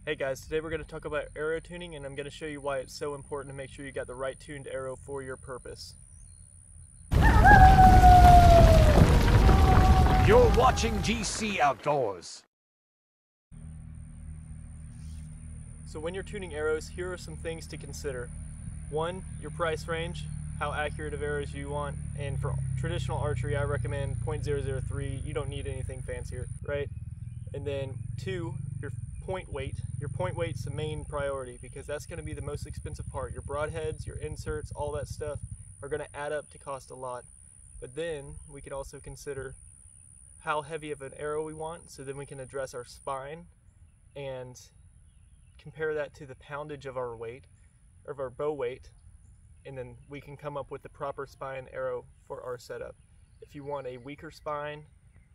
Hey guys, today we're going to talk about arrow tuning, and I'm going to show you why it's so important to make sure you got the right tuned arrow for your purpose. You're watching GC Outdoors. So when you're tuning arrows, here are some things to consider. One, your price range, how accurate of arrows you want, and for traditional archery I recommend .003. You don't need anything fancier, right? And then two, your point weight. Your point weight's the main priority because that's going to be the most expensive part. Your broadheads, your inserts, all that stuff are going to add up to cost a lot. But then we can also consider how heavy of an arrow we want, so then we can address our spine and compare that to the poundage of our weight, of our bow weight, and then we can come up with the proper spine arrow for our setup. If you want a weaker spine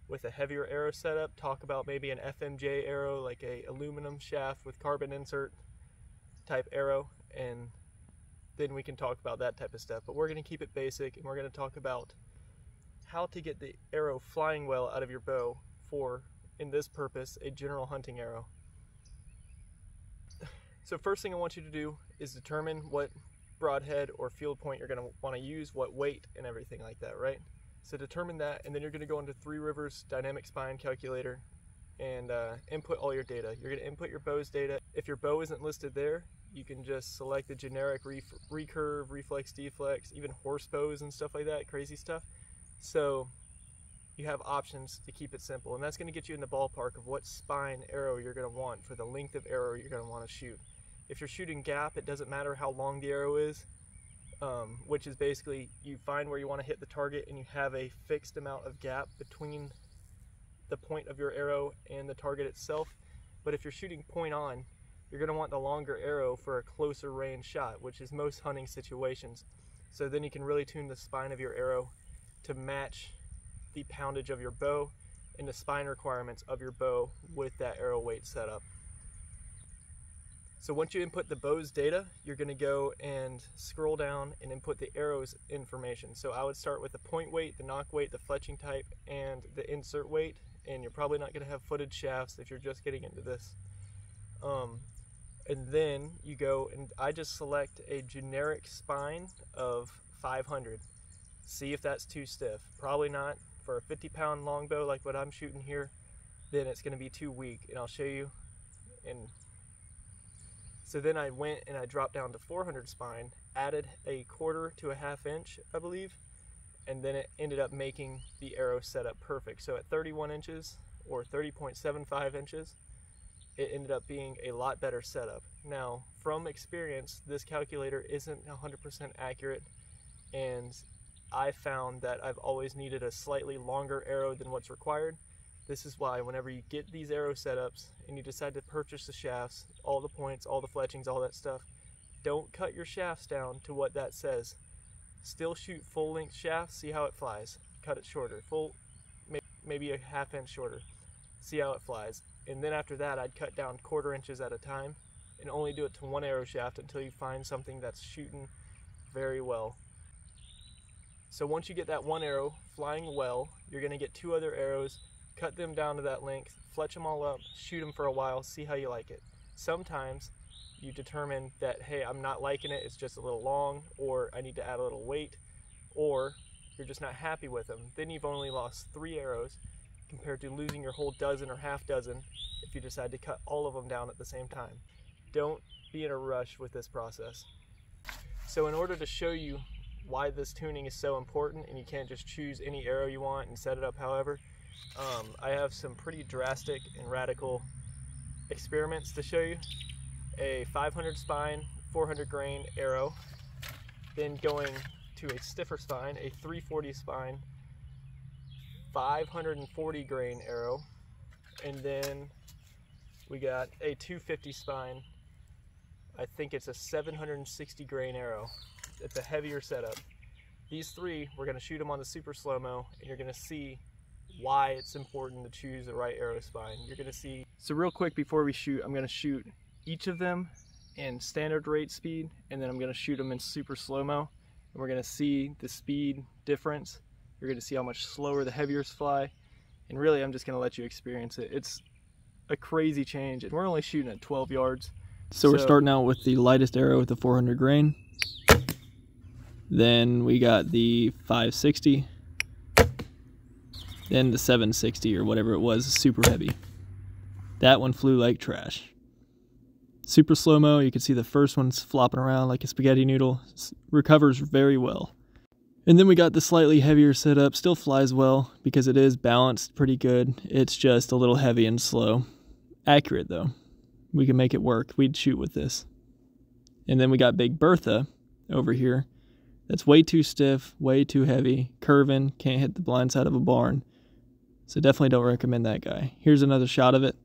with a heavier arrow setup, talk about maybe an FMJ arrow, like a aluminum shaft with carbon insert type arrow, and then we can talk about that type of stuff. But we're going to keep it basic, and we're going to talk about how to get the arrow flying well out of your bow for, in this purpose, a general hunting arrow. So first thing I want you to do is determine what broadhead or field point you're going to want to use, what weight and everything like that, right? So determine that, and then you're going to go into Three Rivers Dynamic Spine Calculator and input all your data. You're going to input your bow's data. If your bow isn't listed there, you can just select the generic recurve, reflex, deflex, even horse bows and stuff like that, crazy stuff. So you have options to keep it simple, and that's going to get you in the ballpark of what spine arrow you're going to want for the length of arrow you're going to want to shoot. If you're shooting gap, it doesn't matter how long the arrow is, which is basically you find where you want to hit the target and you have a fixed amount of gap between the point of your arrow and the target itself. But if you're shooting point on, you're going to want the longer arrow for a closer range shot, which is most hunting situations. So then you can really tune the spine of your arrow to match the poundage of your bow and the spine requirements of your bow with that arrow weight setup. So once you input the bow's data, you're going to go and scroll down and input the arrow's information. So I would start with the point weight, the nock weight, the fletching type, and the insert weight. And you're probably not going to have footed shafts if you're just getting into this. And then you go, and I just select a generic spine of 500. See if that's too stiff. Probably not. For a 50-pound longbow like what I'm shooting here, then it's going to be too weak, and I'll show you. And so then I went and I dropped down to 400 spine, added a 1/4 to a 1/2 inch, I believe, and then it ended up making the arrow setup perfect. So at 31 inches or 30.75 inches, it ended up being a lot better setup. Now, from experience, this calculator isn't 100% accurate, and I found that I've always needed a slightly longer arrow than what's required. This is why whenever you get these arrow setups and you decide to purchase the shafts, all the points, all the fletchings, all that stuff, don't cut your shafts down to what that says. Still shoot full length shafts, see how it flies. Cut it shorter, maybe a 1/2 inch shorter, see how it flies. And then after that, I'd cut down 1/4 inches at a time and only do it to one arrow shaft until you find something that's shooting very well. So once you get that one arrow flying well, you're going to get 2 other arrows, cut them down to that length, fletch them all up, shoot them for a while, see how you like it. Sometimes you determine that, hey, I'm not liking it, it's just a little long, or I need to add a little weight, or you're just not happy with them. Then you've only lost 3 arrows compared to losing your whole dozen or half dozen if you decide to cut all of them down at the same time. Don't be in a rush with this process. So in order to show you why this tuning is so important and you can't just choose any arrow you want and set it up however, I have some pretty drastic and radical experiments to show you. A 500 spine, 400 grain arrow, then going to a stiffer spine, a 340 spine, 540 grain arrow, and then we got a 250 spine. I think it's a 760 grain arrow. It's a heavier setup. These 3, we're going to shoot them on the super slow-mo, and you're going to see why it's important to choose the right arrow spine. You're going to see. So real quick before we shoot, I'm going to shoot each of them in standard rate speed, and then I'm going to shoot them in super slow-mo, and we're going to see the speed difference. You're going to see how much slower the heaviers fly, and really I'm just going to let you experience it. a crazy change, and we're only shooting at 12 yards. So we're starting out with the lightest arrow with the 400 grain. Then we got the 560. Then the 760 or whatever it was, super heavy. That one flew like trash. Super slow-mo, you can see the first one's flopping around like a spaghetti noodle. Recovers very well. And then we got the slightly heavier setup, still flies well because it is balanced pretty good. It's just a little heavy and slow. Accurate though. We can make it work. We'd shoot with this. And then we got Big Bertha over here. That's way too stiff, way too heavy, curving, can't hit the blind side of a barn. So definitely don't recommend that guy. Here's another shot of it.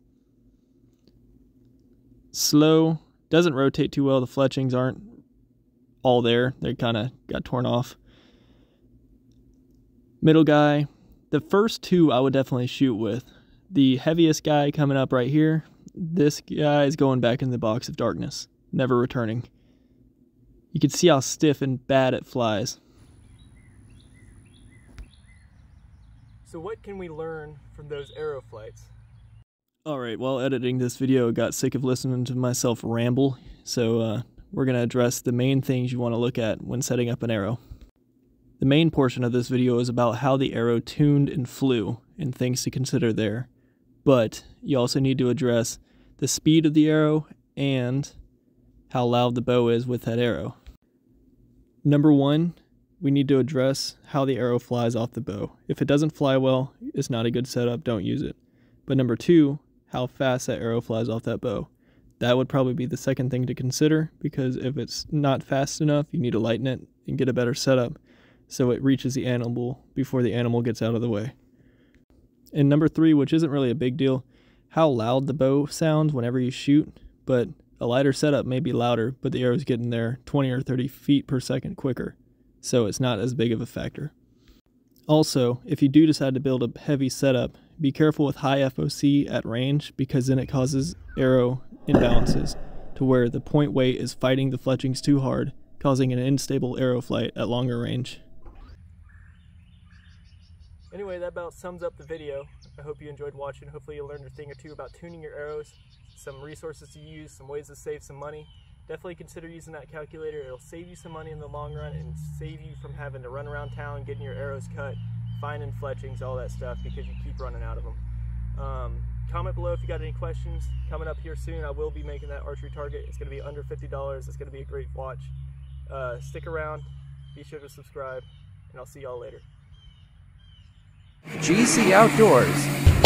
Slow, doesn't rotate too well. The fletchings aren't all there. They kind of got torn off. Middle guy, the first two I would definitely shoot with. The heaviest guy coming up right here, this guy is going back in the box of darkness, never returning. You can see how stiff and bad it flies. So what can we learn from those arrow flights? Alright, while editing this video, I got sick of listening to myself ramble, so we're going to address the main things you want to look at when setting up an arrow. The main portion of this video is about how the arrow tuned and flew, and things to consider there. But you also need to address the speed of the arrow and how loud the bow is with that arrow. Number one, we need to address how the arrow flies off the bow. If it doesn't fly well, it's not a good setup, don't use it. But number two, how fast that arrow flies off that bow. That would probably be the second thing to consider, because if it's not fast enough, you need to lighten it and get a better setup so it reaches the animal before the animal gets out of the way. And number three, which isn't really a big deal, how loud the bow sounds whenever you shoot, but a lighter setup may be louder, but the arrow's getting there 20 or 30 feet per second quicker, so it's not as big of a factor. Also, if you do decide to build a heavy setup, be careful with high FOC at range, because then it causes arrow imbalances to where the point weight is fighting the fletchings too hard, causing an unstable arrow flight at longer range. Anyway, that about sums up the video. I hope you enjoyed watching. Hopefully you learned a thing or two about tuning your arrows, some resources to use, some ways to save some money. Definitely consider using that calculator. It'll save you some money in the long run and save you from having to run around town getting your arrows cut, finding fletchings, all that stuff, because you keep running out of them. Comment below if you got any questions. Coming up here soon, I will be making that archery target. It's going to be under $50. It's going to be a great watch. Stick around, be sure to subscribe, and I'll see y'all later. GC Outdoors.